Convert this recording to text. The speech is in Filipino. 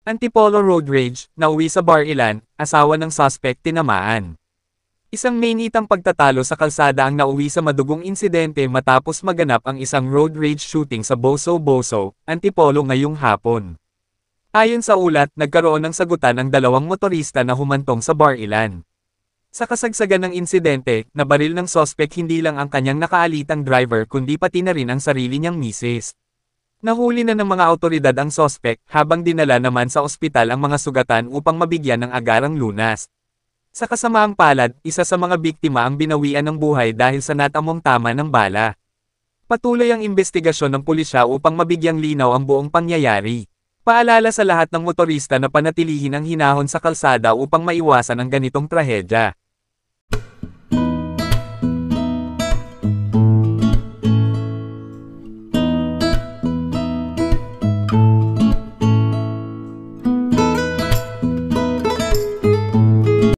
Antipolo road rage, nauwi sa Bar Ilan, asawa ng suspect tinamaan. Isang mainitang pagtatalo sa kalsada ang nauwi sa madugong insidente matapos maganap ang isang road rage shooting sa Boso-Boso, Antipolo ngayong hapon. Ayon sa ulat, nagkaroon ng sagutan ang dalawang motorista na humantong sa Bar Ilan. Sa kasagsagan ng insidente, nabaril ng suspect hindi lang ang kanyang nakaalitang driver kundi pati na rin ang sarili niyang misis. Nahuli na ng mga awtoridad ang suspect habang dinala naman sa ospital ang mga sugatan upang mabigyan ng agarang lunas. Sa kasamaang palad, isa sa mga biktima ang binawian ng buhay dahil sa natamong tama ng bala. Patuloy ang investigasyon ng pulisya upang mabigyang linaw ang buong pangyayari. Paalala sa lahat ng motorista na panatilihin ang hinahon sa kalsada upang maiwasan ang ganitong trahedya.